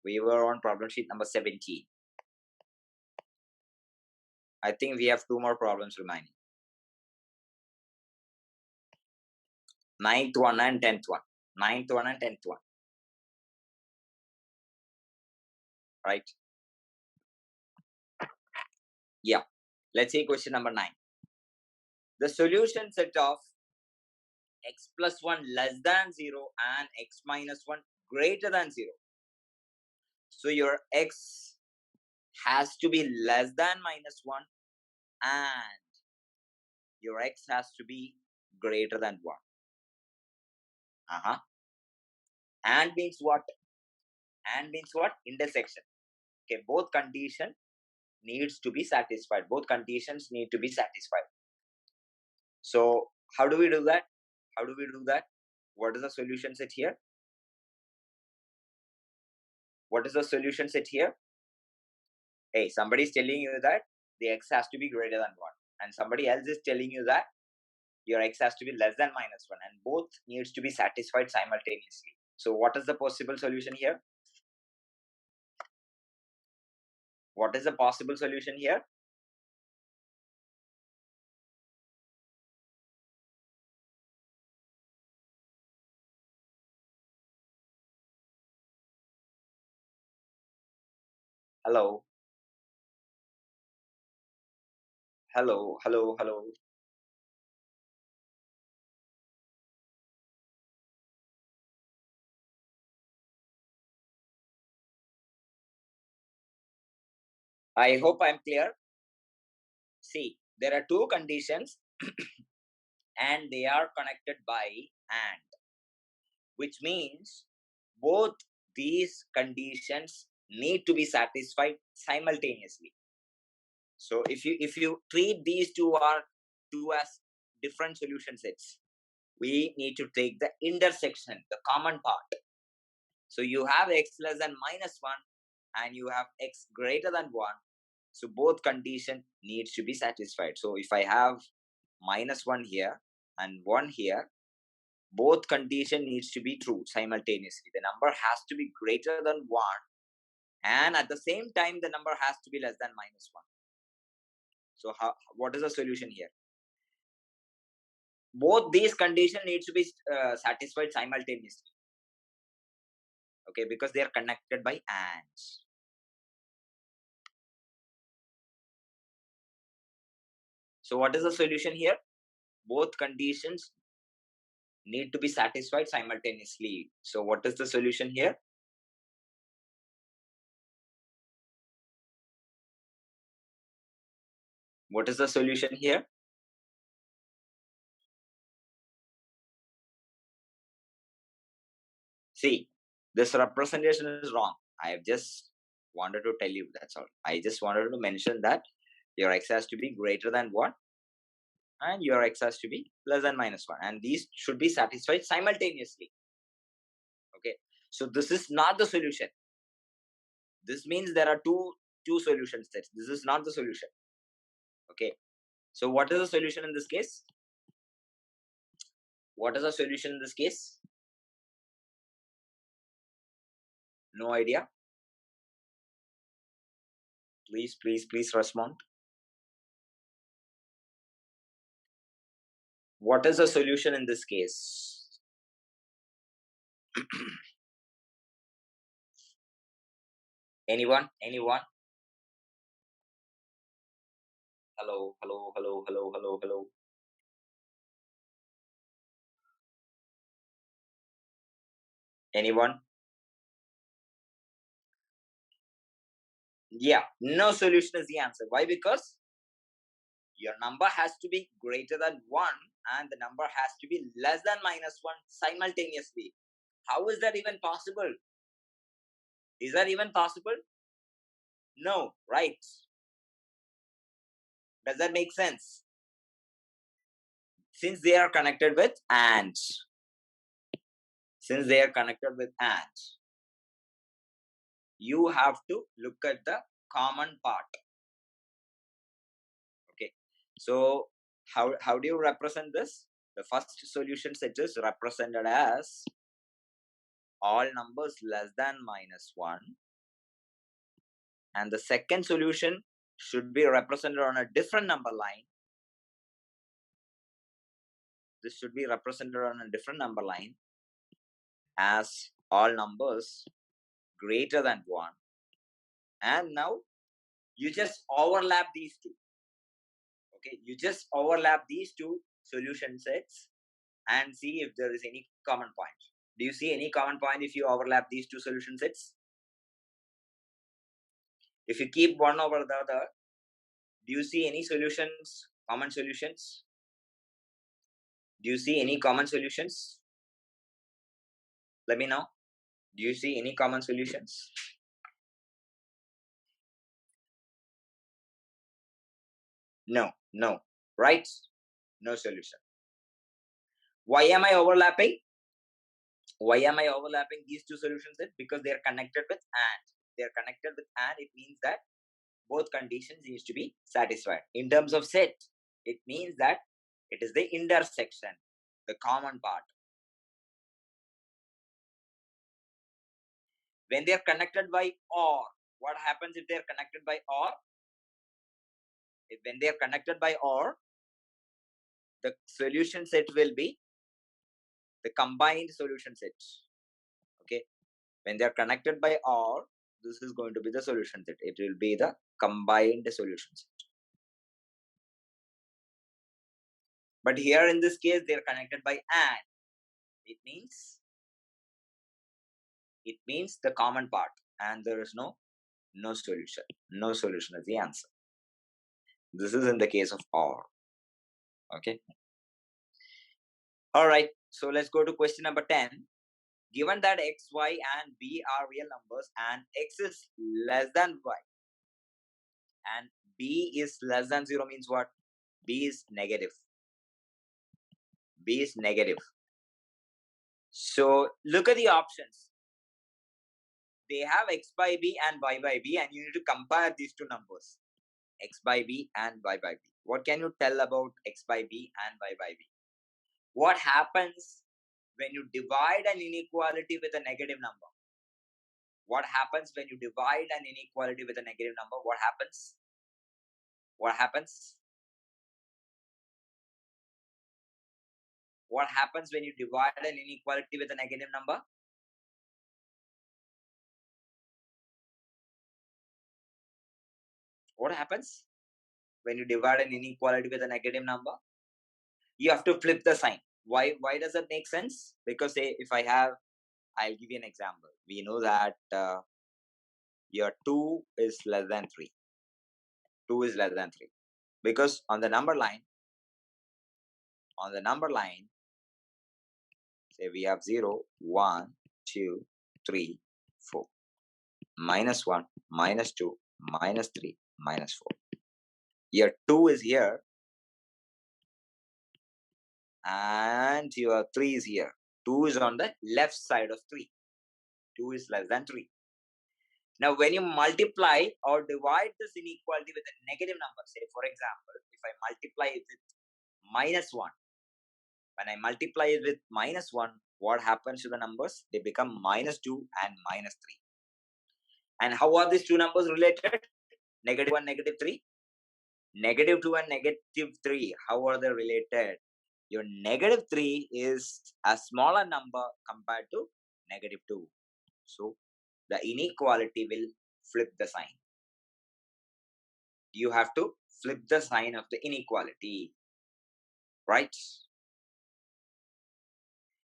We were on problem sheet number 17. I think we have 2 more problems remaining. 9th one and 10th one. 9th one and 10th one. Right? Yeah. Let's see question number 9. The solution set of x plus 1 less than 0 and x minus 1 greater than 0. So your x has to be less than minus 1 and your x has to be greater than 1. And means what? And means what? Intersection. Okay, both condition needs to be satisfied. Both conditions need to be satisfied. So how do we do that? How do we do that? What is the solution set here? What is the solution set here? Hey, somebody is telling you that the x has to be greater than 1. And somebody else is telling you that your x has to be less than minus 1. And both needs to be satisfied simultaneously. So what is the possible solution here? What is the possible solution here? Hello? Hello, hello, hello. I hope I'm clear. See, there are 2 conditions and they are connected by and, which means both these conditions need to be satisfied simultaneously. So if you treat these two as different solution sets, we need to take the intersection, the common part. So you have x less than minus 1 and you have x greater than 1. So both condition needs to be satisfied. So if I have minus 1 here and 1 here, both condition needs to be true simultaneously. The number has to be greater than 1 and at the same time the number has to be less than minus 1. So what is the solution here? Both these conditions needs to be satisfied simultaneously. Okay, because they are connected by ands. So what is the solution here? Both conditions need to be satisfied simultaneously. So what is the solution here? What is the solution here? See, this representation is wrong. I have just wanted to tell you, that's all. I just wanted to mention that your x has to be greater than 1 and your x has to be less than minus 1. And these should be satisfied simultaneously. Okay, so this is not the solution. This means there are two solution sets. This is not the solution. Okay, so what is the solution in this case? What is the solution in this case? No idea. Please respond. What is the solution in this case? Anyone? Hello. Anyone? Yeah, no solution is the answer. Why? Because your number has to be greater than 1 and the number has to be less than minus 1 simultaneously. How is that even possible? Is that even possible? No, right? Does that make sense? Since they are connected with and. Since they are connected with and, you have to look at the common part. Okay. So how do you represent this? The first solution set is represented as all numbers less than minus 1 and the second solution should be represented on a different number line. This should be represented on a different number line as all numbers greater than 1. And now you just overlap these two. Okay, you just overlap these two solution sets and see if there is any common point. Do you see any common point if you overlap these two solution sets? If you keep one over the other, do you see any solutions, common solutions? Do you see any common solutions? Let me know. Do you see any common solutions? No, right? No solution. Why am I overlapping? Why am I overlapping these two solution sets? Because they are connected with and. They are connected with and. It means that both conditions needs to be satisfied. In terms of set, it means that it is the intersection, the common part. When they are connected by or, what happens if they are connected by or? When they are connected by or, the solution set will be the combined solution set. Okay, when they are connected by or, this is going to be the solution set. It will be the combined solution set. But here in this case, they are connected by and. It means the common part, and there is no solution. No solution is the answer. This is in the case of or. Okay. All right. So let's go to question number 10. Given that x, y, and b are real numbers and x is less than y and b is less than 0 means what? B is negative. B is negative. So look at the options. They have x by b and y by b, and you need to compare these two numbers, x by b and y by b. What can you tell about x by b and y by b? What happens when you divide an inequality with a negative number? What happens when you divide an inequality with a negative number? What happens? What happens? What happens when you divide an inequality with a negative number? What happens when you divide an inequality with a negative number? You have to flip the sign. Why does that make sense? Because say if I'll give you an example. We know that your 2 is less than 3. 2 is less than 3. Because on the number line, say we have 0, 1, 2, 3, 4. Minus 1, minus 2, minus 3, minus 4. Your 2 is here and your 3 is here. 2 is on the left side of 3. 2 is less than 3. Now, when you multiply or divide this inequality with a negative number, say for example, if I multiply it with minus 1, when I multiply it with minus 1, what happens to the numbers? They become minus 2 and minus 3. And how are these two numbers related? Negative 1, negative 3? Negative 2 and negative 3, how are they related? Your negative 3 is a smaller number compared to negative 2. So, the inequality will flip the sign. You have to flip the sign of the inequality, right?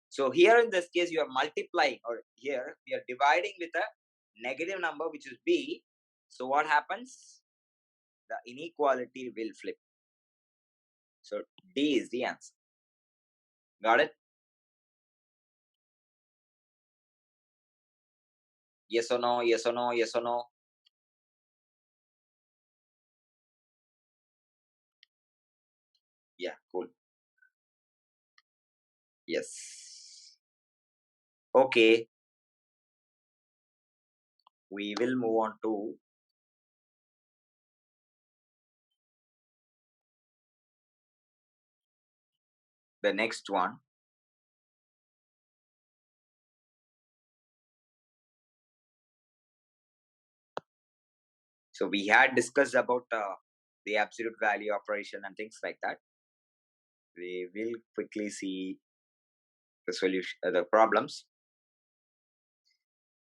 So, here in this case, you are multiplying, or here we are dividing with a negative number, which is b. So, what happens? The inequality will flip. So, D is the answer. Got it? Yes or no, yes or no, yes or no? Yeah, cool. Yes. Okay. We will move on to the next one. So we had discussed about the absolute value operation and things like that. We will quickly see the solution, the problems.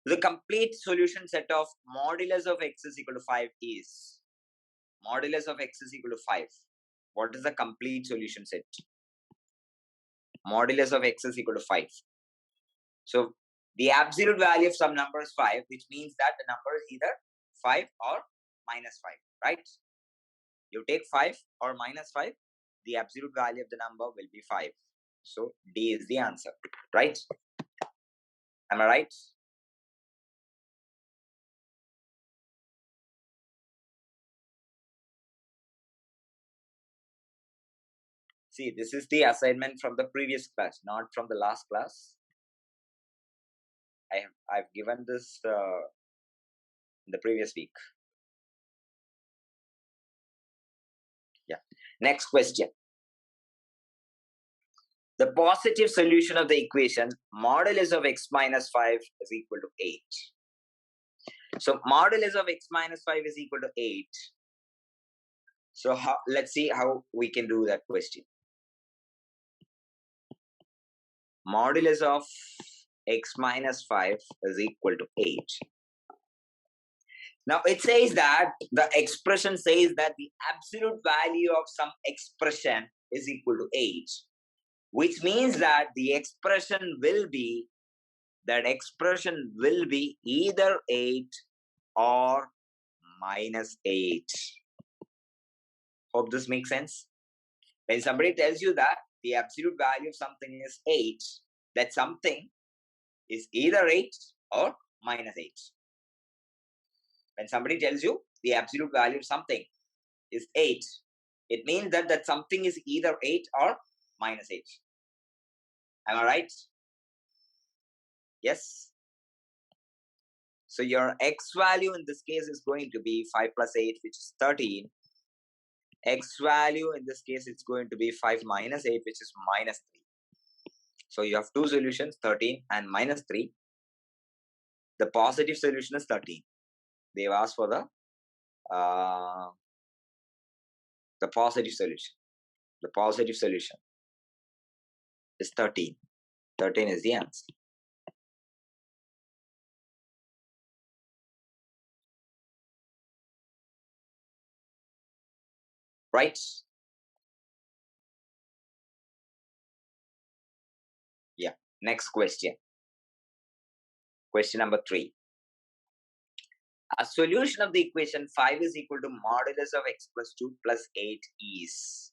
The complete solution set of modulus of x is equal to 5 is modulus of x is equal to 5. What is the complete solution set? Modulus of x is equal to 5. So the absolute value of some number is 5, which means that the number is either 5 or minus 5, right? You take 5 or minus 5, the absolute value of the number will be 5. So D is the answer, right? Am I right? See, this is the assignment from the previous class, not from the last class. I've given this in the previous week. Yeah. Next question. The positive solution of the equation modulus of x minus 5 is equal to 8. So modulus of x minus 5 is equal to 8. So let's see how we can do that question. Modulus of x minus 5 is equal to 8. Now it says that the expression says that the absolute value of some expression is equal to 8, which means that the expression will be either 8 or minus 8. Hope this makes sense. When somebody tells you that the absolute value of something is 8, that something is either 8 or minus 8. When somebody tells you the absolute value of something is 8, it means that that something is either 8 or minus 8. Am I right? Yes. So your x value in this case is going to be 5 plus 8, which is 13. X value in this case is going to be 5 minus 8, which is minus 3. So you have two solutions, 13 and minus 3. The positive solution is 13. They've asked for the positive solution. The positive solution is 13. 13 is the answer. Right? Yeah. Next question. Question number 3. A solution of the equation 5 is equal to modulus of x plus 2 plus 8 is.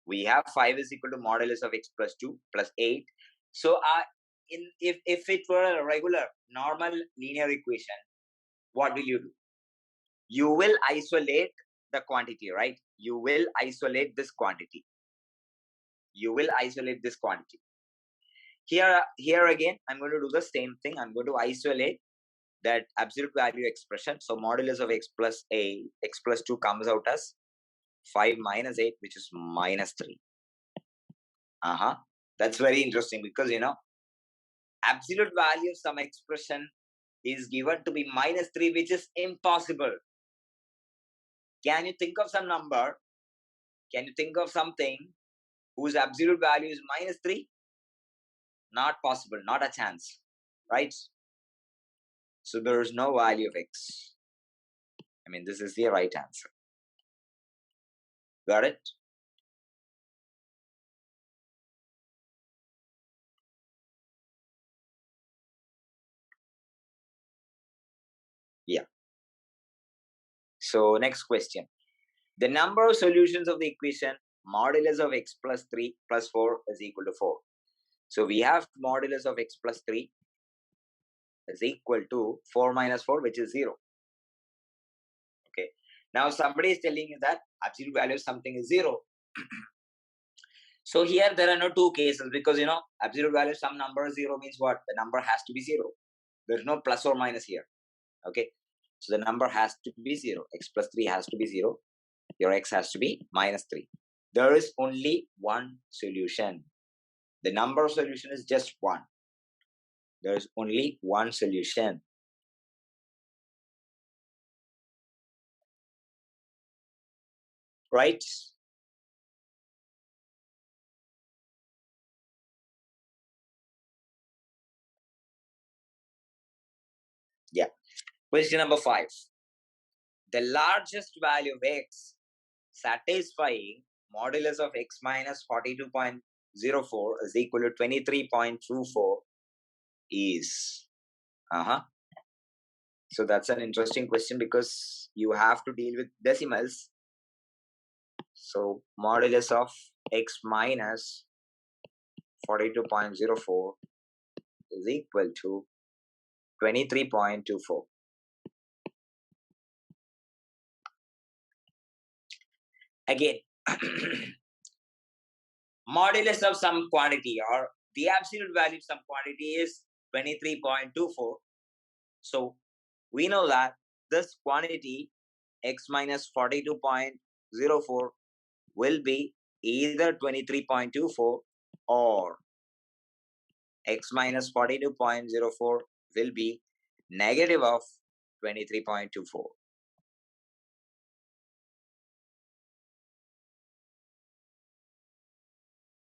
We have 5 is equal to modulus of x plus 2 plus 8. So if it were a regular normal linear equation, what will you do? You will isolate the quantity, right? You will isolate this quantity. Here again, I'm going to do the same thing. I'm going to isolate that absolute value expression. So modulus of x plus 2 comes out as 5 minus 8, which is minus 3. That's very interesting because, absolute value of some expression is given to be minus 3, which is impossible. Can you think of some number? Can you think of something whose absolute value is minus 3? Not possible, not a chance, right? So there is no value of x. I mean, this is the right answer. Got it? Yeah. So next question. The number of solutions of the equation modulus of x plus 3 plus 4 is equal to 4. So we have modulus of x plus 3 is equal to 4 minus 4, which is 0. Okay. Now somebody is telling you that absolute value of something is 0. So here there are no two cases because, absolute value of some number is 0 means what? The number has to be 0. There's no plus or minus here. Okay. So the number has to be 0. X plus 3 has to be 0. Your x has to be minus 3. There is only one solution. The number of solution is just 1. There is only one solution. right? Yeah. Question number 5. The largest value of x satisfying modulus of x minus 42.04 is equal to 23.24 is. So that's an interesting question because you have to deal with decimals. So modulus of x minus 42.04 is equal to 23.24. Again, modulus of some quantity or the absolute value of some quantity is 23.24. So we know that this quantity x minus 42.04 will be either 23.24 or x minus 42.04 will be negative of 23.24.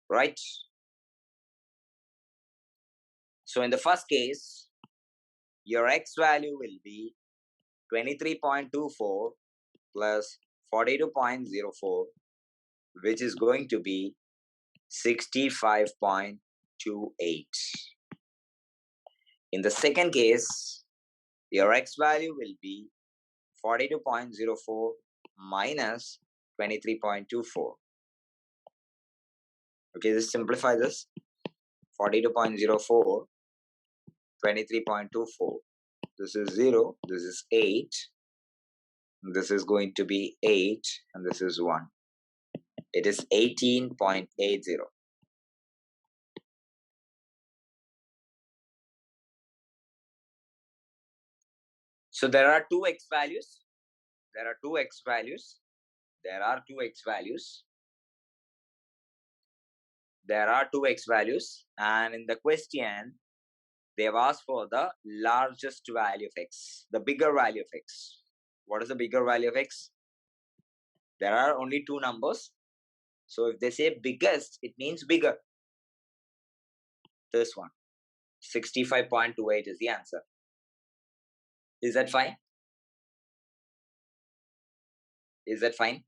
Right? So in the first case, your x value will be 23.24 plus 42.04, which is going to be 65.28. In the second case, your x value will be 42.04 minus 23.24. Okay, let's simplify this. 42.04, 23.24. This is 0, this is 8, this is going to be 8, and this is 1. It is 18.80. So there are two x values. There are two x values. There are two x values. There are two x values. And in the question, they have asked for the largest value of x, the bigger value of x. What is the bigger value of x? There are only two numbers. So if they say biggest, it means bigger. This one, 65.28 is the answer. Is that fine? Is that fine?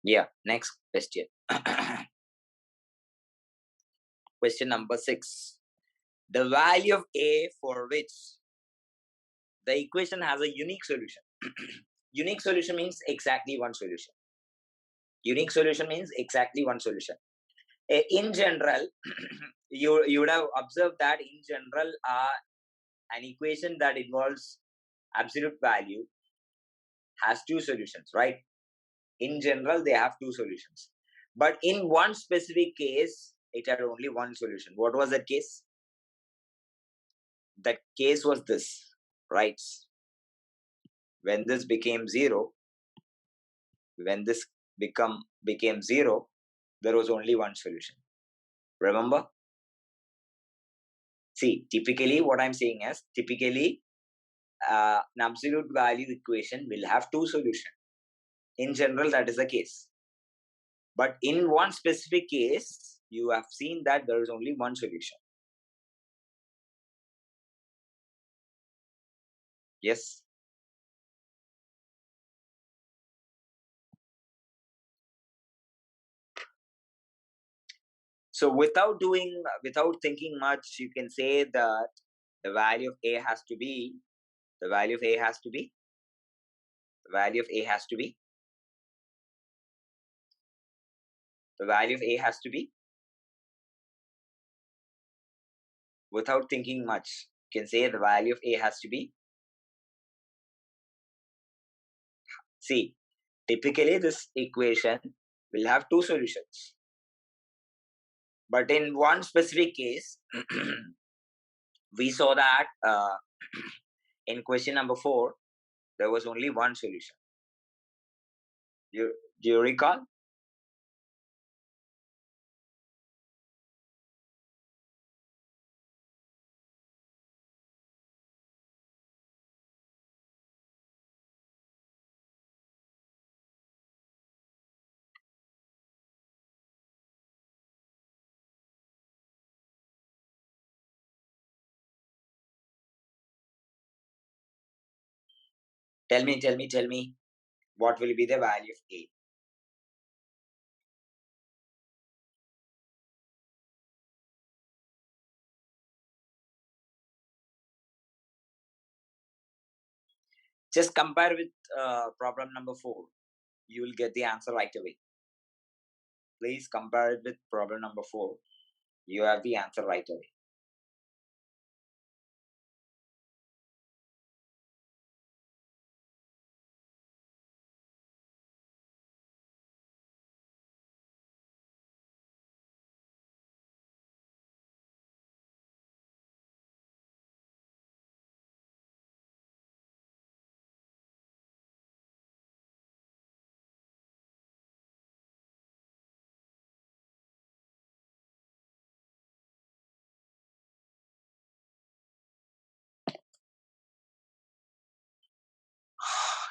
Yeah, next question. Question number 6. The value of a for which the equation has a unique solution. Unique solution means exactly one solution. Unique solution means exactly one solution. In general, you would have observed that in general, an equation that involves absolute value has two solutions, right? In general, they have two solutions. But in one specific case, it had only one solution. What was that case? That case was this, right? When this became 0, when this became 0, there was only one solution. Remember? See, typically what I'm saying is, typically an absolute value equation will have two solutions. In general, that is the case. But in one specific case, you have seen that there is only one solution. Yes? So without thinking much, you can say that the value of a has to be, the value of a has to be, the value of a has to be, the value of a has to be, without thinking much, you can say the value of a has to be. See, typically this equation we'll have two solutions. But in one specific case, we saw that in question number 4, there was only one solution. Do you recall? Tell me. What will be the value of A? Just compare with problem number 4. You will get the answer right away. Please compare it with problem number 4. You have the answer right away.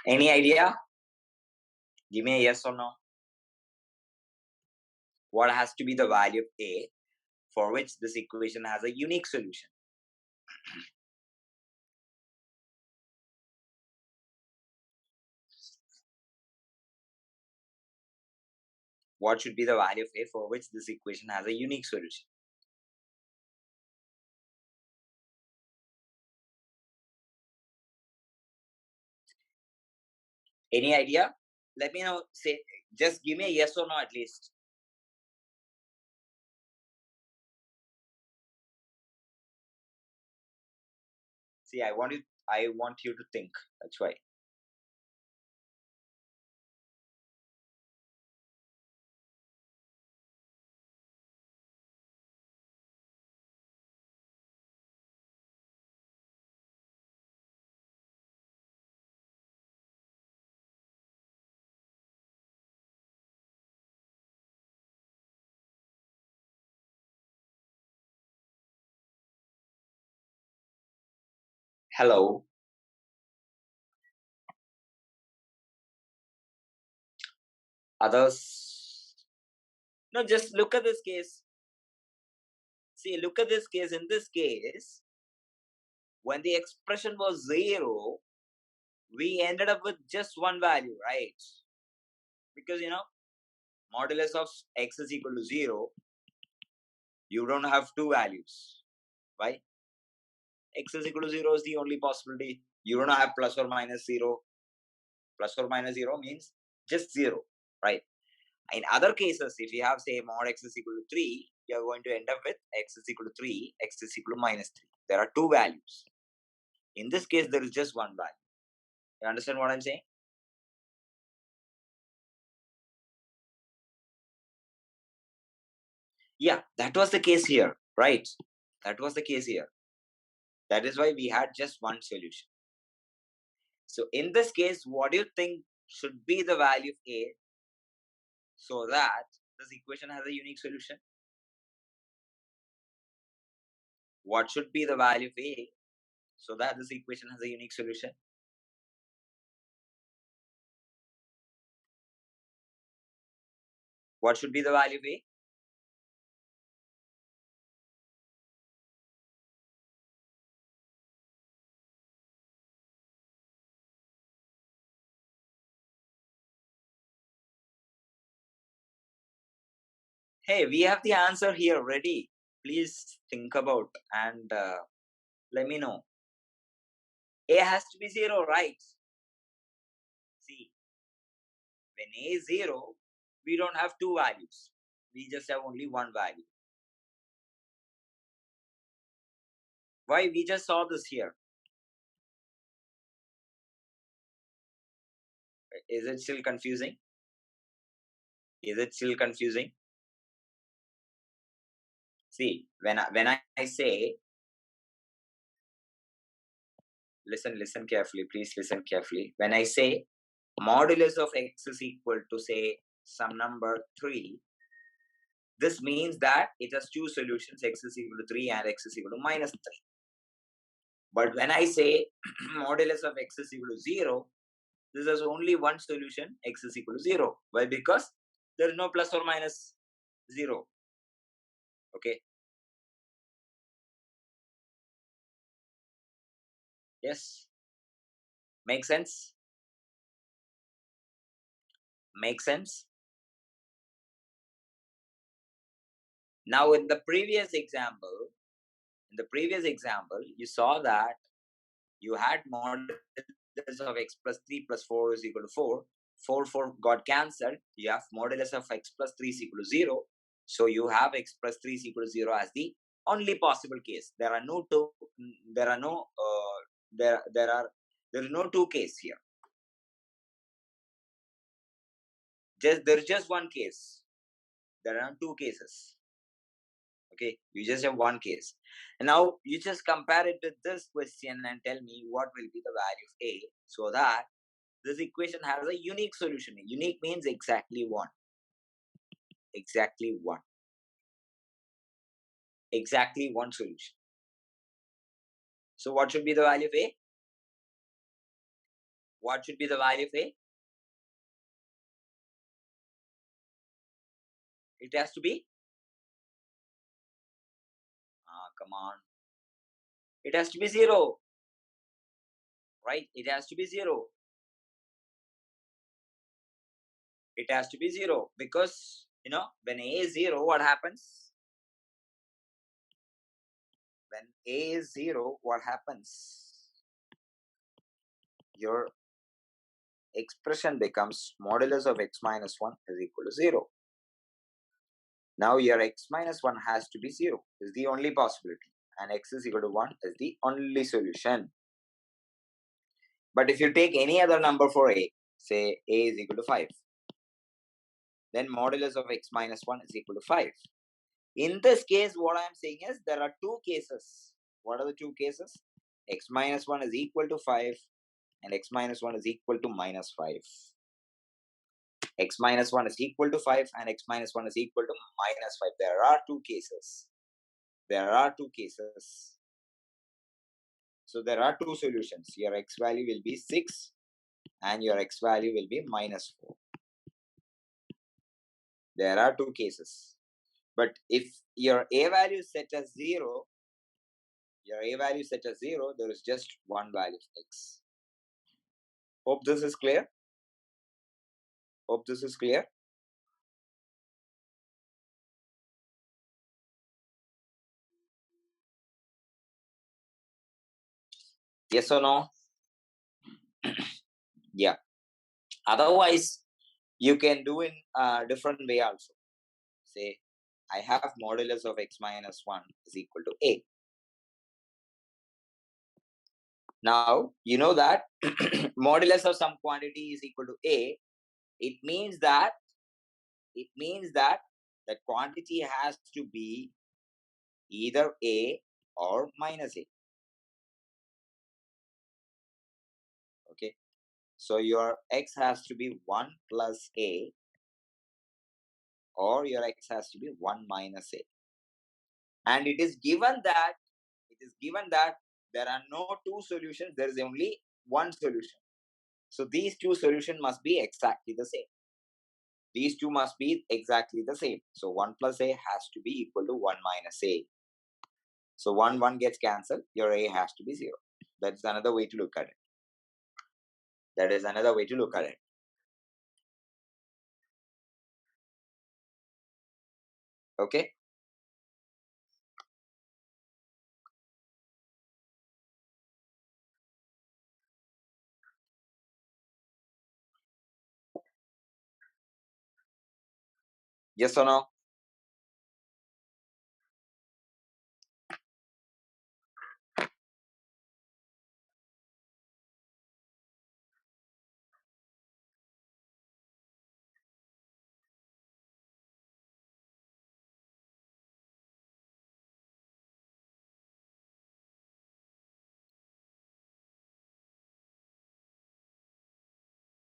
Any idea? Give me a yes or no. What has to be the value of A for which this equation has a unique solution? What should be the value of A for which this equation has a unique solution? Any idea? Let me know. Say, just give me a yes or no at least. See, I want you to think. That's why. Hello. Others? No, just look at this case. See, look at this case. In this case, when the expression was 0, we ended up with just one value, right? Because, modulus of x is equal to 0, you don't have two values. Why? X is equal to 0 is the only possibility. You don't have plus or minus 0. Plus or minus 0 means just 0, right? In other cases, if you have, say, mod x is equal to 3, you're going to end up with x is equal to 3, x is equal to minus 3. There are two values. In this case, there is just one value. You understand what I'm saying? Yeah, that was the case here, right? That was the case here. That is why we had just one solution. So in this case, what do you think should be the value of A so that this equation has a unique solution? What should be the value of A so that this equation has a unique solution? What should be the value of A? Hey, we have the answer here ready. Please think about and let me know. A has to be 0, right? See, when A is 0, we don't have two values. We just have only one value. Why? We just saw this here. Is it still confusing? Is it still confusing? See, when I say, listen carefully, please listen carefully. When I say modulus of x is equal to, say, some number 3, this means that it has two solutions, x is equal to 3 and x is equal to minus 3. But when I say modulus of x is equal to 0, this has only one solution, x is equal to 0. Why? Because there is no plus or minus 0. Okay. Yes. Make sense? Make sense? Now, in the previous example, you saw that you had modulus of x plus 3 plus 4 is equal to 4. 4 got cancelled. You have modulus of x plus 3 is equal to 0. So you have x plus 3 is equal to 0 as the only possible case. There are no two. There are no. There is no two case here. There is just one case. There are two cases. Okay, you just have one case. And now you just compare it with this question and tell me what will be the value of A, so that this equation has a unique solution. Unique means exactly one. Exactly one. Exactly one solution. So what should be the value of A? What should be the value of A? It has to be? Come on. It has to be 0. Right? It has to be 0. It has to be 0. Because, when A is 0, what happens? When A is 0, what happens? Your expression becomes modulus of x minus 1 is equal to 0. Now your x minus 1 has to be 0. Is the only possibility. And x is equal to 1 is the only solution. But if you take any other number for A, say A is equal to 5, then modulus of x minus 1 is equal to 5. In this case, what I am saying is there are two cases. What are the two cases? X minus 1 is equal to 5 and x minus 1 is equal to minus 5. X minus 1 is equal to 5 and x minus 1 is equal to minus 5. There are two cases. There are two cases. So there are two solutions. Your x value will be 6 and your x value will be minus 4. There are two cases. But if your a value is set as 0, there is just one value of x. Hope this is clear. Hope this is clear. Yes or no? Yeah. Otherwise, you can do in a different way also. Say, I have modulus of x minus 1 is equal to a. Now, you know that modulus of some quantity is equal to a. It means that the quantity has to be either a or minus a. Okay. So your x has to be 1 plus a, or your x has to be 1 minus a. And it is given that there are no two solutions, there is only one solution. So these two solutions must be exactly the same. These two must be exactly the same. So 1 plus a has to be equal to 1 minus a. So 1 gets cancelled, your a has to be 0. That's another way to look at it. That is another way to look at it. Okay? Yes or no?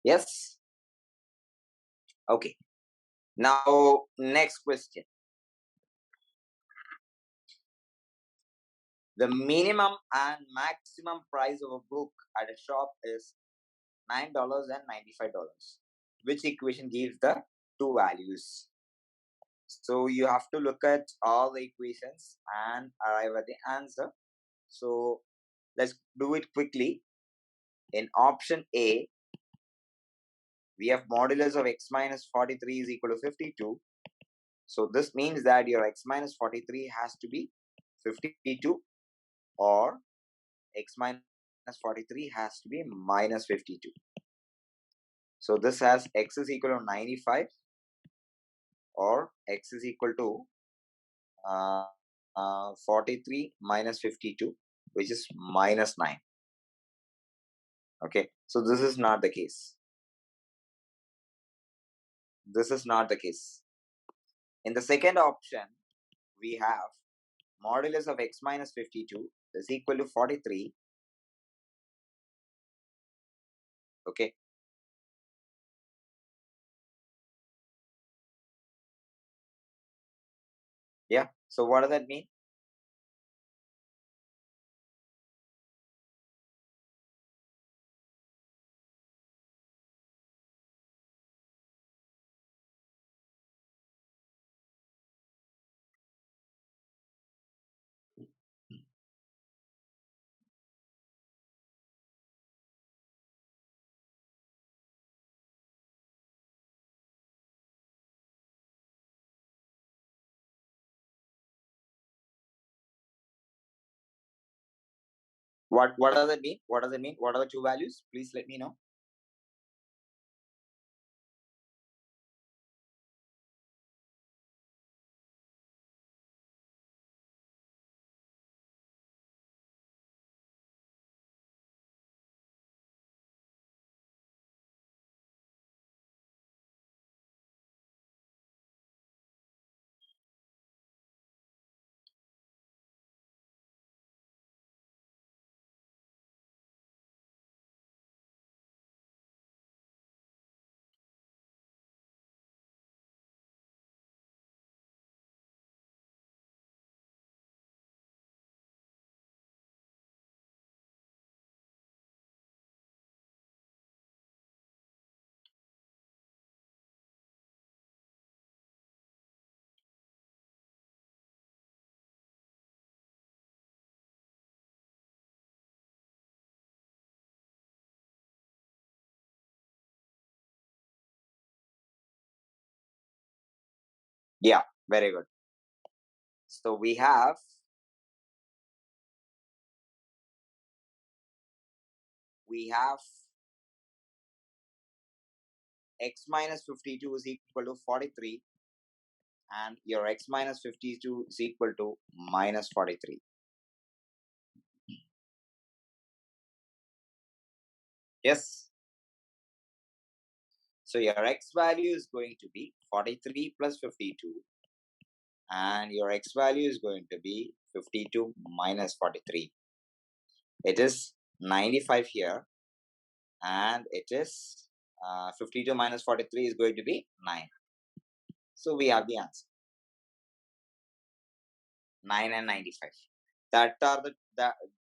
Yes? Okay. Now, next question. The minimum and maximum price of a book at a shop is $9 and $95. Which equation gives the two values? So you have to look at all the equations and arrive at the answer. So let's do it quickly. In option A, we have modulus of x minus 43 is equal to 52. So this means that your x minus 43 has to be 52, or x minus 43 has to be minus 52. So this has x is equal to 95, or x is equal to 43 minus 52, which is minus 9. Okay, so this is not the case. This is not the case. In the second option, we have modulus of x minus 52 is equal to 43. Okay. Yeah. So what does that mean? What does it mean? What does it mean? What are the two values? Please let me know. Yeah, very good. So we have x minus 52 is equal to 43, and your x minus 52 is equal to minus 43. Yes. So your x value is going to be 43 plus 52, and your x value is going to be 52 minus 43. It is 95 here, and it is 52 minus 43 is going to be 9. So we have the answer, 9 and 95.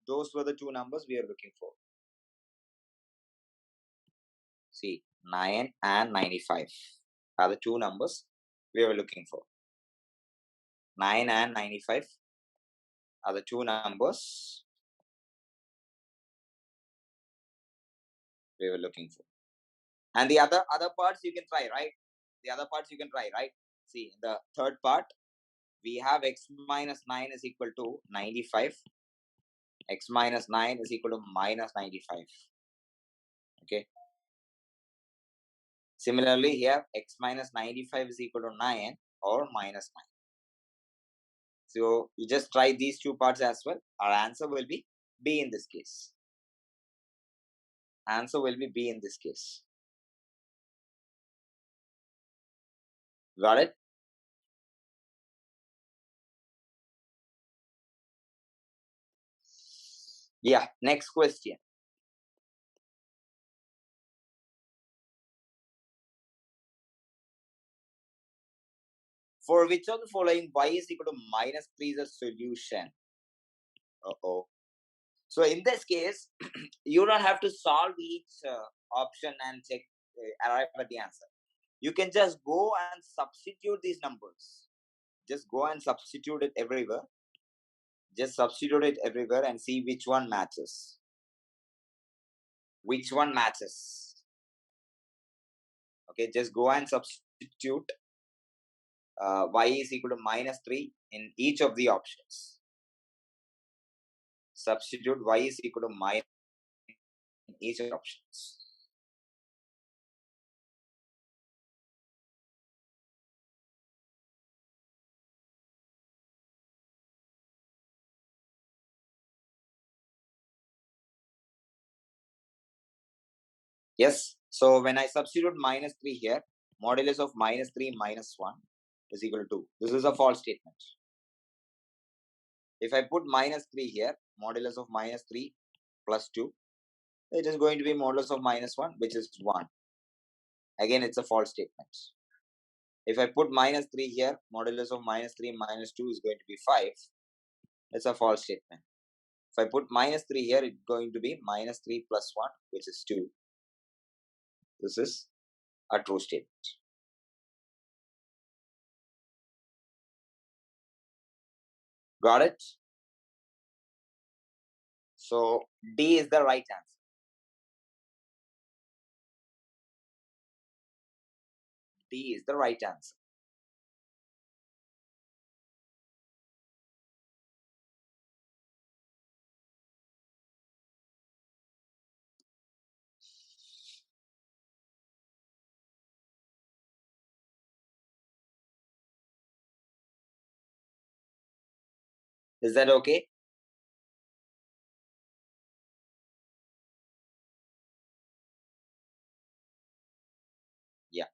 Those were the two numbers we are looking for. See, 9 and 95 are the two numbers we were looking for. 9 and 95 are the two numbers we were looking for. And the other parts you can try, right? The other parts you can try, right? See, in the third part, we have x minus 9 is equal to 95. X minus 9 is equal to minus 95. Okay. Similarly, here x minus 95 is equal to 9 or minus 9. So you just try these two parts as well. Our answer will be B in this case. Answer will be B in this case. Got it? Yeah. Next question. For which of the following y is equal to minus 3 is a solution? So in this case, you don't have to solve each option and check, arrive at the answer. You can just go and substitute these numbers. Just go and substitute it everywhere. Just substitute it everywhere and see which one matches. Which one matches? Okay, just go and substitute y is equal to minus 3 in each of the options. Substitute y is equal to minus in each of the options. Yes, so when I substitute minus 3 here, modulus of minus 3 minus 1 is equal to 2. This is a false statement. If I put minus 3 here, modulus of minus 3 plus 2, it is going to be modulus of minus 1, which is 1. Again, it's a false statement. If I put minus 3 here, modulus of minus 3 minus 2 is going to be 5. It's a false statement. If I put minus 3 here, it's going to be minus 3 plus 1, which is 2. This is a true statement. Got it? So D is the right answer. D is the right answer. Is that okay? Yeah.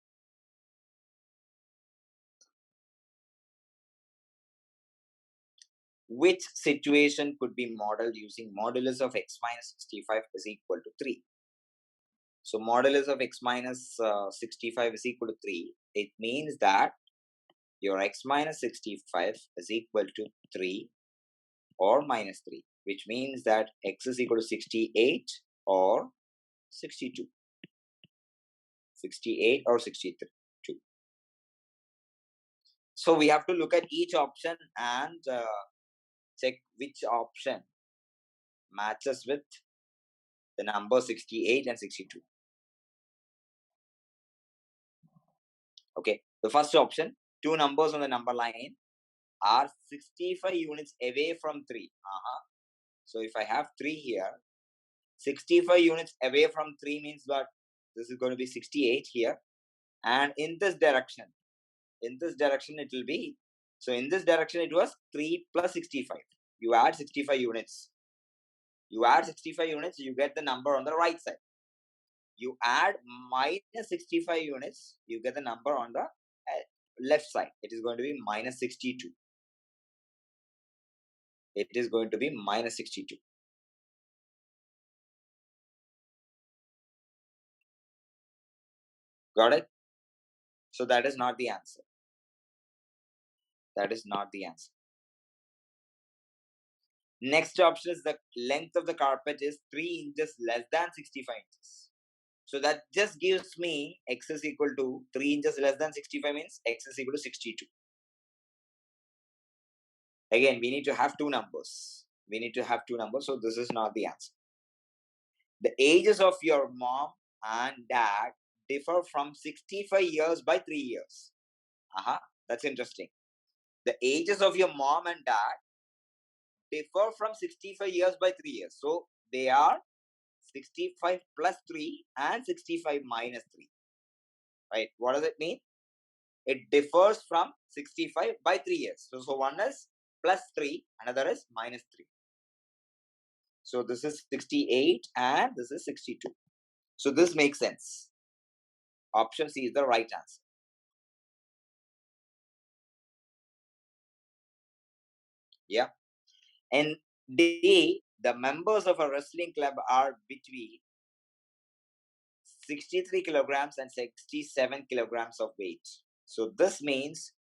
Which situation could be modeled using modulus of x minus 65 is equal to 3? So modulus of x minus 65 is equal to 3. It means that your x minus 65 is equal to 3 or minus 3, which means that x is equal to 68 or 62. 68 or 62. So we have to look at each option and check which option matches with the number 68 and 62. Okay, the first option, two numbers on the number line are 65 units away from 3. So if I have 3 here, 65 units away from 3 means what? This is going to be 68 here. And in this direction it will be, so in this direction it was 3 plus 65. You add 65 units. You add 65 units, you get the number on the right side. You add minus 65 units, you get the number on the left side. It is going to be minus 62. It is going to be minus 62. Got it? So that is not the answer. That is not the answer. Next option is the length of the carpet is 3 inches less than 65 inches. So that just gives me x is equal to 3 inches less than 65 means x is equal to 62. Again, we need to have two numbers. We need to have two numbers. So this is not the answer. The ages of your mom and dad differ from 65 years by 3 years. That's interesting. The ages of your mom and dad differ from 65 years by 3 years. So they are 65 plus 3 and 65 minus 3. Right? What does it mean? It differs from 65 by 3 years. So one is plus 3, another is minus 3. So this is 68 and this is 62. So this makes sense. Option C is the right answer. Yeah. And D, the members of a wrestling club are between 63 kilograms and 67 kilograms of weight. So this means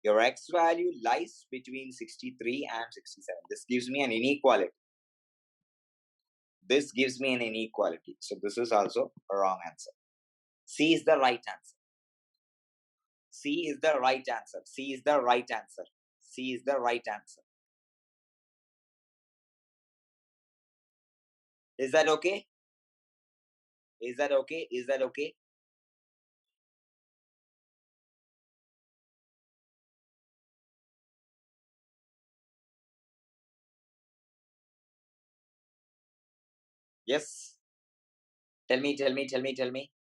Your x value lies between 63 and 67. This gives me an inequality. This gives me an inequality. So this is also a wrong answer. C is the right answer. C is the right answer. C is the right answer. C is the right answer. Is that okay? Is that okay? Is that okay? Yes. Tell me, tell me, tell me, tell me.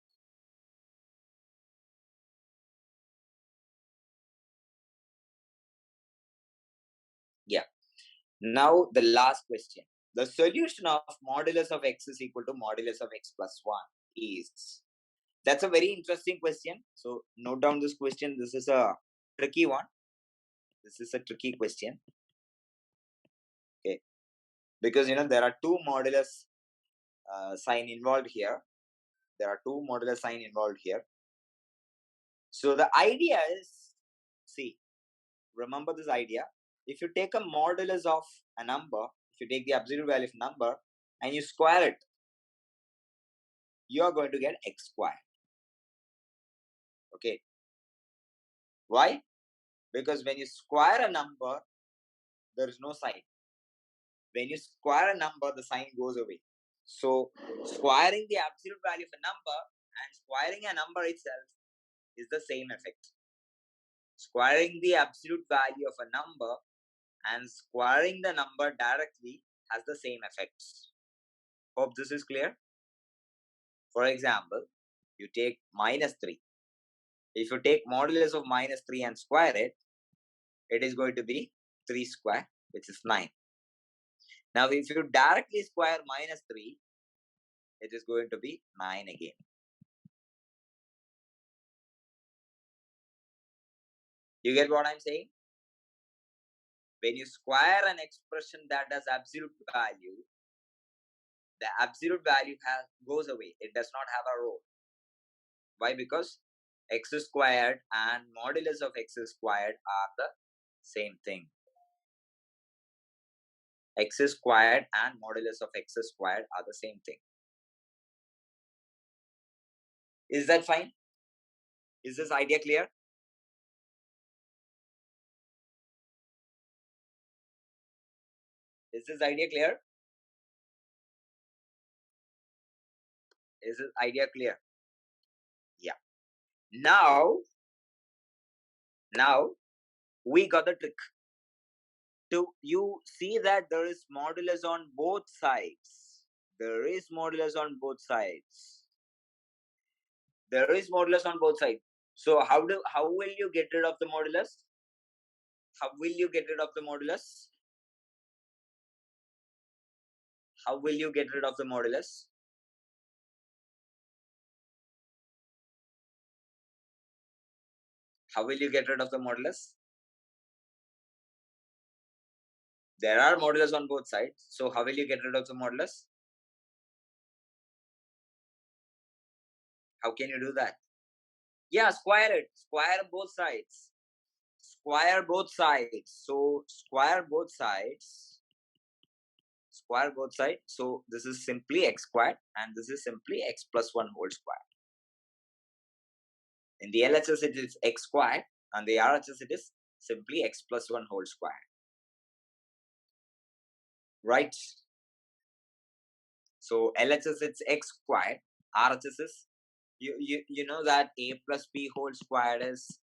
Yeah. Now the last question. The solution of modulus of x is equal to modulus of x plus 1 is. That's a very interesting question. So note down this question. This is a tricky one. This is a tricky question. Okay. Because there are two modulus sign involved here. There are two modulus sign involved here. So the idea is, see, remember this idea. If you take a modulus of a number, if you take the absolute value of number and you square it, you are going to get x squared. Okay. Why? Because when you square a number, there is no sign. When you square a number, the sign goes away. So squaring the absolute value of a number and squaring a number itself is the same effect. Squaring the absolute value of a number and squaring the number directly has the same effects. Hope this is clear. For example, you take minus 3. If you take modulus of minus 3 and square it, it is going to be 3 square, which is 9. Now, if you directly square minus 3, it is going to be 9 again. You get what I'm saying? When you square an expression that has absolute value, the absolute value goes away. It does not have a role. Why? Because x squared and modulus of x squared are the same thing. X squared and modulus of x squared are the same thing. Is that fine? Is this idea clear? Is this idea clear? Is this idea clear? Yeah. Now we got the trick. You see that there is modulus on both sides. There is modulus on both sides. There is modulus on both sides. So how will you get rid of the modulus? How will you get rid of the modulus? How will you get rid of the modulus? How will you get rid of the modulus? There are modulus on both sides. So how will you get rid of the modulus? How can you do that? Yeah, square it. Square both sides. Square both sides. So square both sides. Square both sides. So this is simply x squared and this is simply x plus 1 whole square. In the LHS it is x squared and the RHS it is simply x plus 1 whole square. Right? So LHS it's x squared. RHS is you know that a plus b whole squared is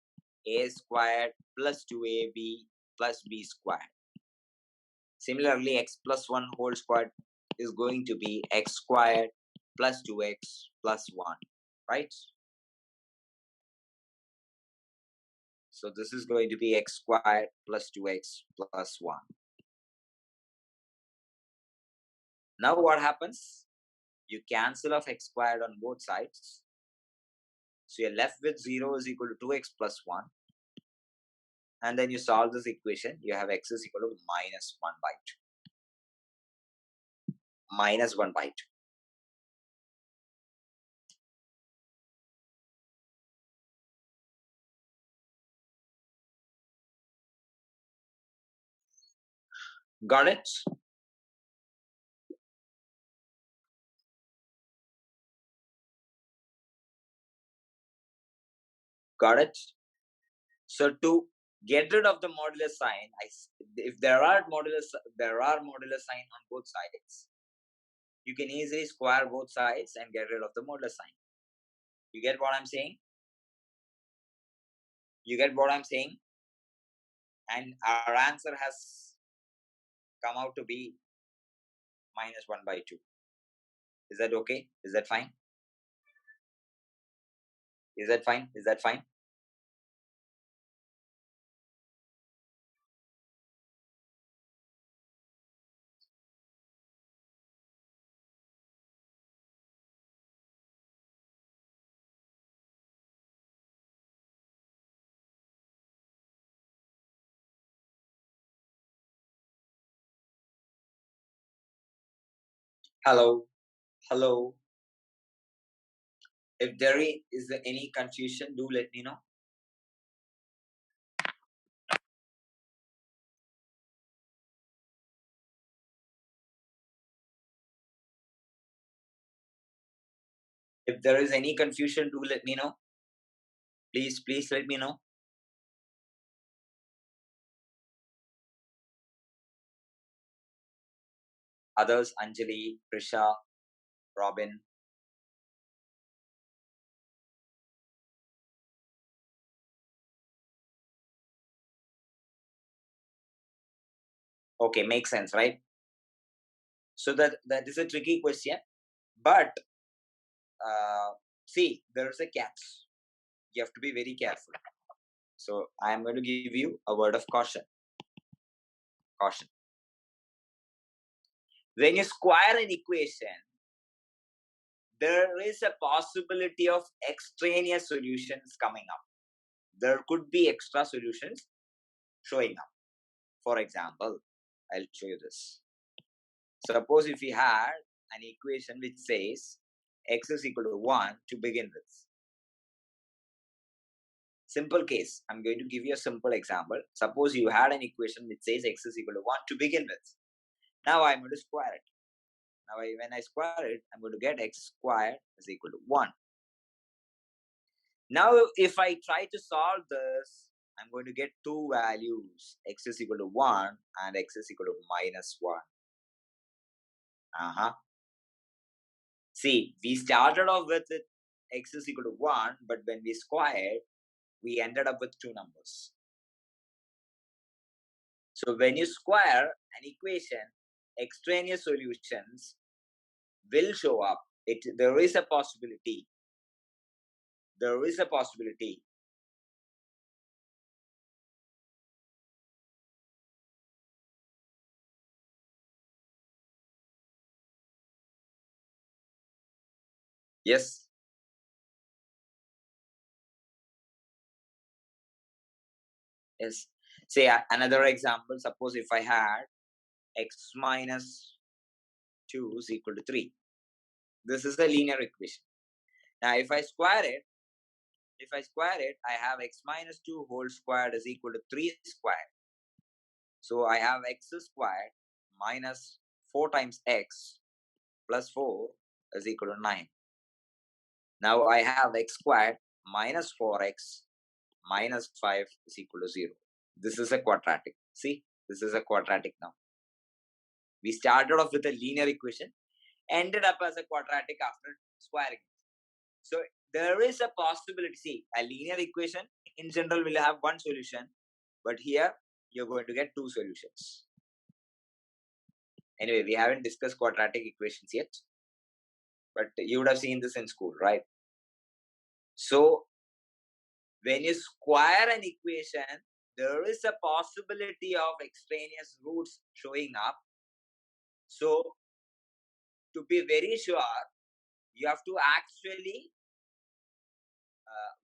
a squared plus 2ab plus b squared. Similarly, x plus 1 whole squared is going to be x squared plus 2x plus 1, right? So this is going to be x squared plus 2x plus 1. Now what happens? You cancel off x squared on both sides. So you're left with 0 is equal to 2x plus 1. And then you solve this equation. You have x is equal to minus 1 by 2. Minus 1 by 2. Got it? Got it? So to get rid of the modulus sign, if there are modulus sign on both sides, you can easily square both sides and get rid of the modulus sign. You get what I'm saying? You get what I'm saying? And our answer has come out to be minus 1 by 2. Is that okay? Is that fine? Is that fine? Is that fine? Hello? Hello? If there is any confusion, do let me know. If there is any confusion, do let me know. Please let me know. Others, Anjali, Prisha, Robin. Okay, makes sense, right? So that is a tricky question. But see, there is a catch. You have to be very careful. So I am going to give you a word of caution. Caution. When you square an equation, there is a possibility of extraneous solutions coming up. There could be extra solutions showing up. For example, I'll show you this. Suppose if we had an equation which says x is equal to 1 to begin with. Simple case. I'm going to give you a simple example. Suppose you had an equation which says x is equal to 1 to begin with. Now I'm going to square it. Now when I square it, I'm going to get x squared is equal to 1. Now if I try to solve this, I'm going to get two values. X is equal to 1 and x is equal to minus 1. See, we started off with x is equal to 1, but when we squared, we ended up with two numbers. So when you square an equation, extraneous solutions will show up. There is a possibility. There is a possibility. Yes. Yes. Say another example. Suppose if I had x minus 2 is equal to 3. This is a linear equation. Now if I square it, I have x minus 2 whole squared is equal to 3 squared. So I have x squared minus 4 times x plus 4 is equal to 9. Now I have x squared minus 4x minus 5 is equal to 0. This is a quadratic. See, this is a quadratic now. We started off with a linear equation, ended up as a quadratic after squaring. So there is a possibility. See, a linear equation in general will have one solution, but here you're going to get two solutions. Anyway, we haven't discussed quadratic equations yet, but you would have seen this in school, right? So when you square an equation, there is a possibility of extraneous roots showing up. So to be very sure, you have to actually,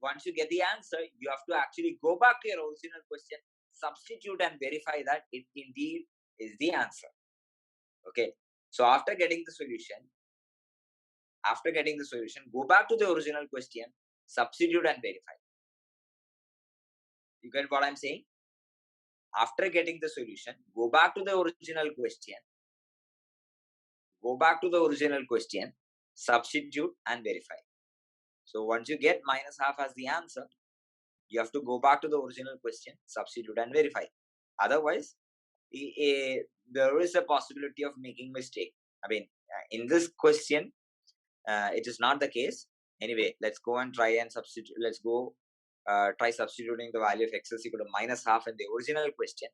once you get the answer, you have to actually go back to your original question, substitute and verify that it indeed is the answer. Okay. So after getting the solution, go back to the original question, substitute and verify. You get what I'm saying? After getting the solution, go back to the original question. Go back to the original question, substitute and verify. So once you get minus half as the answer, you have to go back to the original question, substitute and verify. Otherwise, there is a possibility of making mistake. I mean, in this question, it is not the case. Anyway, let's go and try and substitute. Let's go try substituting the value of x is equal to minus half in the original question.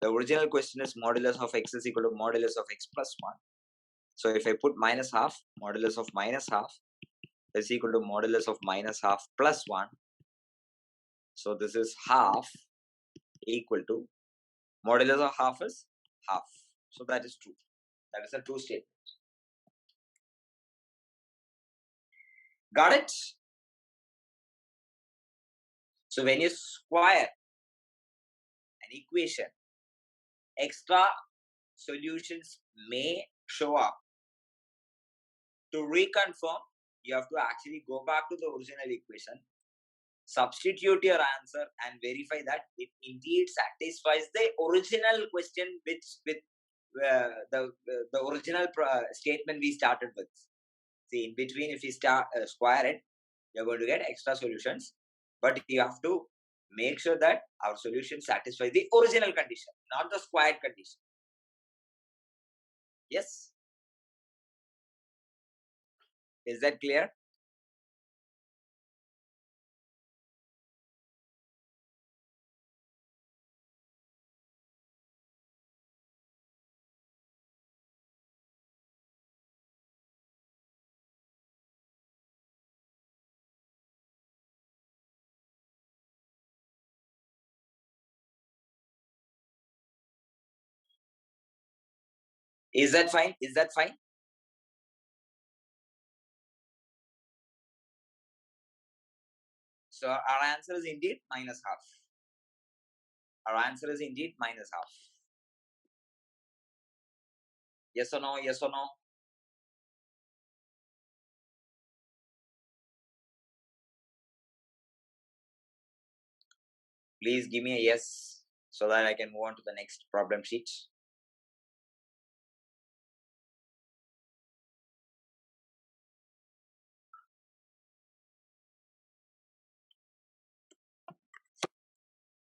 The original question is modulus of x is equal to modulus of x plus 1. So if I put minus half, modulus of minus half is equal to modulus of minus half plus 1. So this is half equal to modulus of half is half. So that is true. That is a true statement. Got it? So when you square an equation, extra solutions may show up. To reconfirm, you have to actually go back to the original equation, substitute your answer and verify that it indeed satisfies the original question with the original statement we started with. See, in between, if you square it, you're going to get extra solutions, but you have to make sure that our solution satisfies the original condition, not the squared condition. Yes? Is that clear? Is that fine? Is that fine? So our answer is indeed minus half. Our answer is indeed minus half. Yes or no? Yes or no? Please give me a yes so that I can move on to the next problem sheet.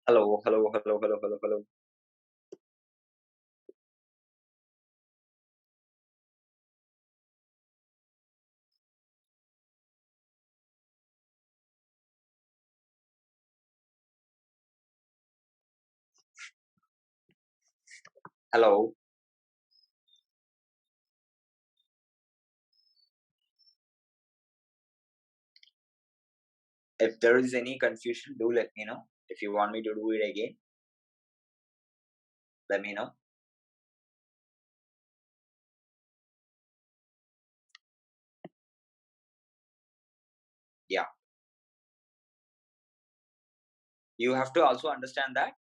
Hello, hello, hello, hello, hello, hello. Hello. If there is any confusion, do let me know. If you want me to do it again, let me know. Yeah. You have to also understand that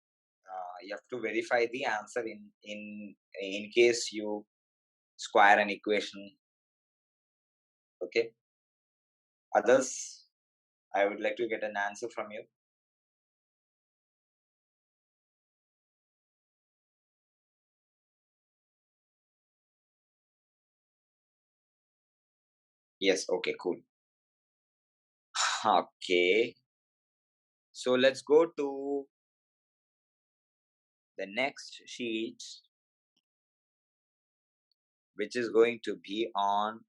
you have to verify the answer in case you square an equation. Okay. Others, I would like to get an answer from you. Yes. Okay. Cool. Okay. So let's go to the next sheet, which is going to be on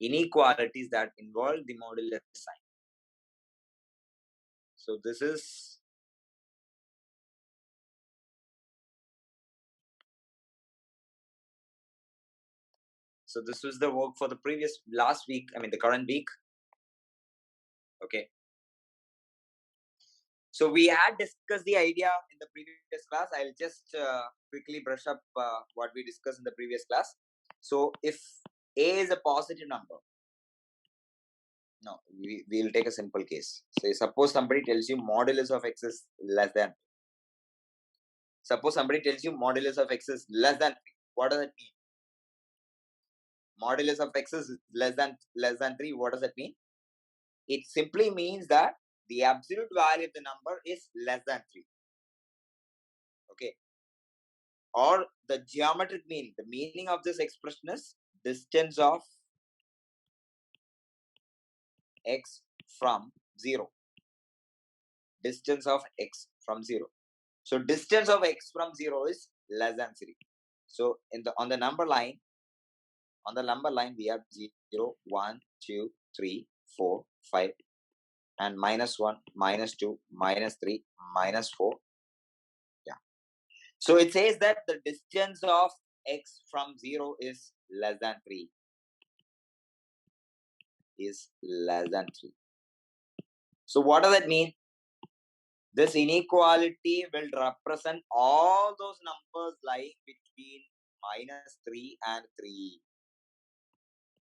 inequalities that involve the modulus sign. So this is this was the work for the last week, I mean the current week. Okay. So we had discussed the idea in the previous class. I'll just quickly brush up what we discussed in the previous class. So if A is a positive number, no, we'll take a simple case. So suppose somebody tells you modulus of x is less than. Suppose somebody tells you modulus of x is less than 3. What does it mean? Modulus of x is less than 3. What does it mean? It simply means that the absolute value of the number is less than 3. or the geometric meaning. The meaning of this expression is distance of x from 0. Distance of x from 0. So distance of x from 0 is less than 3. So on the number line, we have 0, 1, 2, 3, 4, 5, and -1, -2, -3, -4. Yeah. So it says that the distance of x from 0 is less than 3. Is less than 3. So what does that mean? This inequality will represent all those numbers lying between -3 and 3.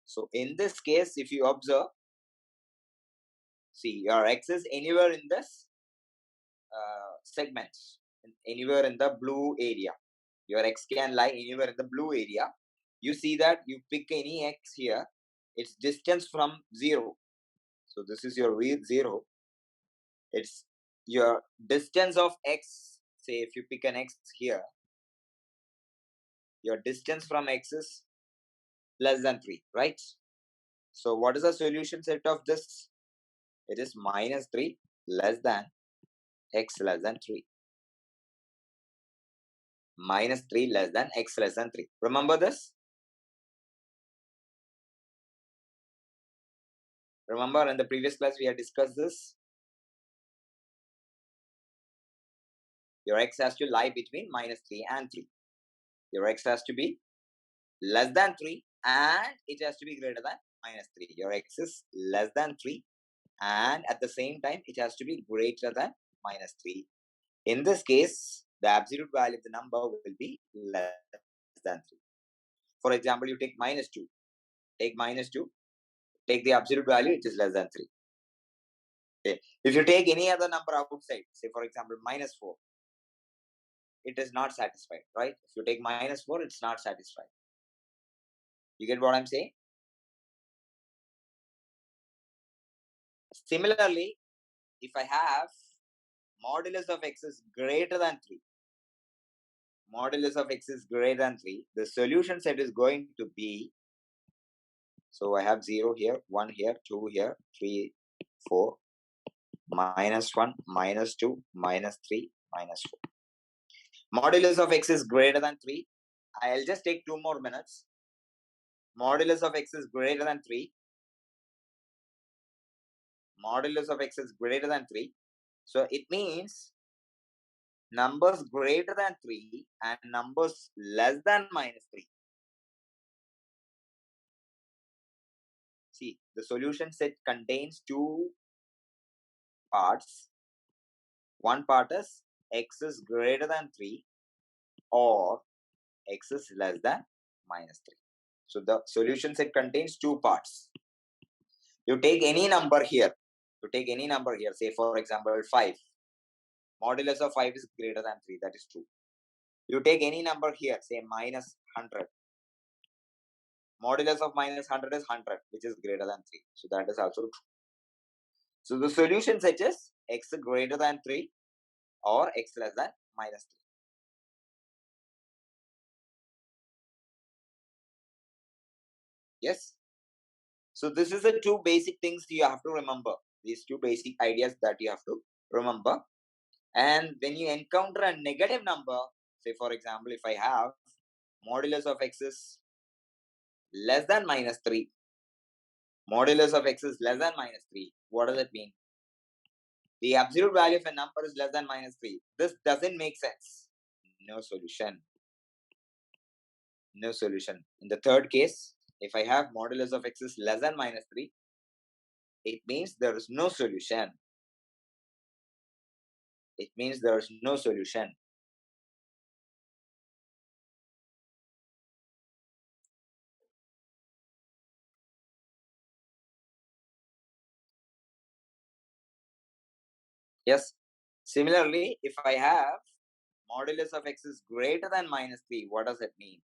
So in this case, if you observe, see, your x is anywhere in this segment, anywhere in the blue area. Your x can lie anywhere in the blue area. You see that you pick any x here, its distance from 0. So this is your real 0. It's your distance of x. Say if you pick an x here, your distance from x is less than 3, right? So what is the solution set of this? It is -3 less than x less than 3. -3 less than x less than 3. Remember this? Remember in the previous class we had discussed this? Your x has to lie between -3 and 3. Your x has to be less than 3 and it has to be greater than -3. Your x is less than 3 and at the same time it has to be greater than -3. In this case, the absolute value of the number will be less than 3. For example, you take -2. Take -2. Take the absolute value, it is less than 3. Okay. If you take any other number outside, say for example -4, it is not satisfied, right? If you take -4, it's not satisfied. You get what I'm saying? Similarly, if I have modulus of x is greater than 3, modulus of x is greater than 3, the solution set is going to be, so I have 0 here, 1 here, 2 here, 3, 4, -1, -2, -3, -4. Modulus of x is greater than 3. I'll just take 2 more minutes. Modulus of x is greater than 3. Modulus of x is greater than 3. So it means numbers greater than 3 and numbers less than -3. See, the solution set contains 2 parts. One part is x is greater than 3 or x is less than -3. So the solution set contains 2 parts. You take any number here. Say for example 5. Modulus of 5 is greater than 3. That is true. You take any number here, say -100. Modulus of -100 is 100, which is greater than 3. So that is also true. So the solution set is x greater than 3 or x less than -3. Yes. So this is the 2 basic things you have to remember. These 2 basic ideas that you have to remember. And when you encounter a negative number, say for example, if I have modulus of x is less than -3, modulus of x is less than -3, what does it mean? The absolute value of a number is less than -3. This doesn't make sense. No solution. No solution. In the third case, if I have modulus of x is less than -3, it means there is no solution. It means there is no solution. Yes. Similarly, if I have modulus of x is greater than -3, what does it mean?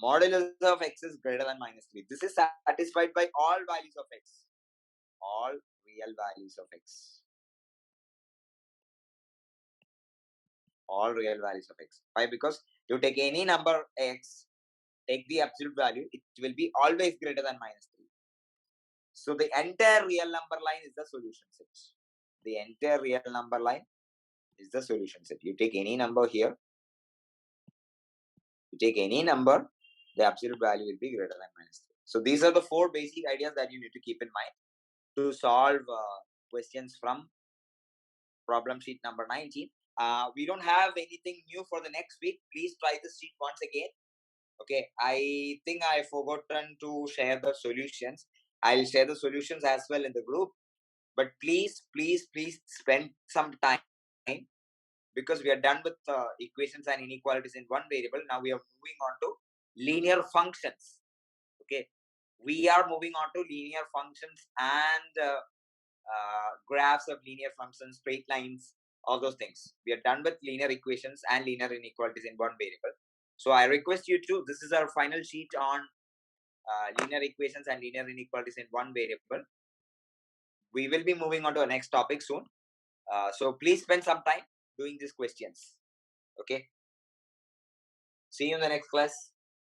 Modulus of x is greater than -3. This is satisfied by all values of x. All real values of x. all real values of x. Why? Because you take any number x, take the absolute value, it will be always greater than -3. So the entire real number line is the solution set. The entire real number line is the solution set. You take any number here, you take any number, the absolute value will be greater than -3. So these are the 4 basic ideas that you need to keep in mind to solve questions from problem sheet number 19. We don't have anything new for the next week. Please try this sheet once again. Okay, I think I forgotten to share the solutions. I'll share the solutions as well in the group. But please spend some time, because we are done with equations and inequalities in one variable. Now we are moving on to linear functions. Okay, we are moving on to linear functions and graphs of linear functions, straight lines, all those things. We are done with linear equations and linear inequalities in one variable. So I request you to, this is our final sheet on linear equations and linear inequalities in one variable. We will be moving on to our next topic soon. So please spend some time doing these questions. Okay. See you in the next class.